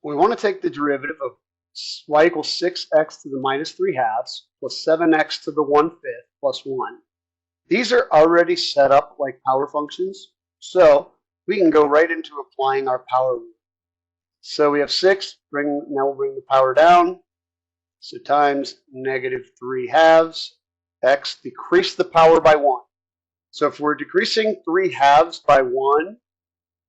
we want to take the derivative of y equals 6x to the minus 3 halves plus 7x to the 1/5 plus 1. These are already set up like power functions, so we can go right into applying our power rule. So we have 6, now we'll bring the power down, so times negative 3 halves, x, decrease the power by 1. So if we're decreasing 3 halves by 1,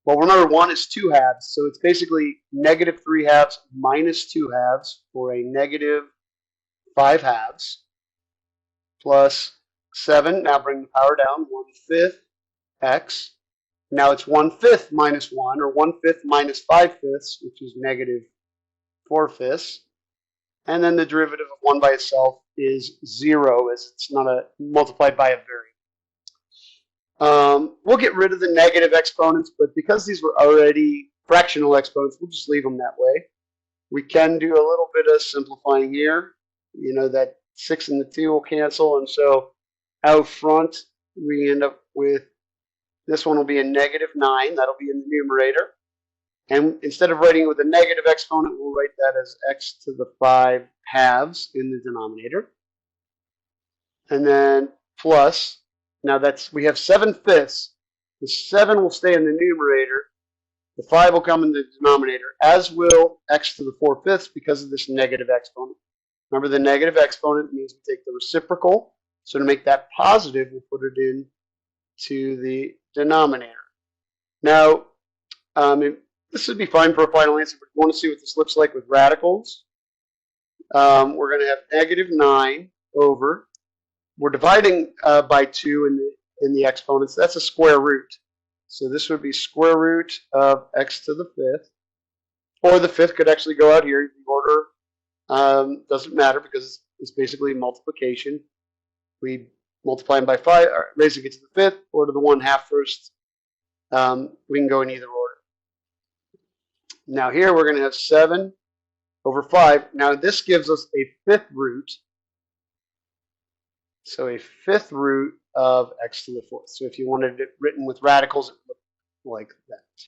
well, remember 1 is 2 halves, so it's basically negative 3 halves minus 2 halves, or a negative 5 halves, plus 7, now bring the power down, 1/5 x. Now it's 1/5 minus 1, or 1/5 minus 5/5, which is negative 4/5. And then the derivative of 1 by itself is 0, as it's not multiplied by a variable. We'll get rid of the negative exponents, but because these were already fractional exponents, we'll just leave them that way. We can do a little bit of simplifying here. You know that 6 and the 2 will cancel, and so out front we end up with, this one will be a negative 9. That'll be in the numerator. And instead of writing it with a negative exponent, we'll write that as x to the 5 halves in the denominator. And then plus, now we have 7/5. The 7 will stay in the numerator. The 5 will come in the denominator, as will x to the 4/5 because of this negative exponent. Remember, the negative exponent means we take the reciprocal. So to make that positive, we'll put it in to the denominator. Now, this would be fine for a final answer, but if you want to see what this looks like with radicals, we're going to have negative 9 over, we're dividing by 2 in the exponents. That's a square root. So this would be square root of x to the 5th. Or the 5th could actually go out here. The order doesn't matter because it's basically multiplication. We multiply them by 5, raising it to the 5th, or to the 1/2 first. We can go in either order. Now here we're going to have 7 over 5. Now this gives us a 5th root. So a 5th root of x to the 4th. So if you wanted it written with radicals, it would look like that.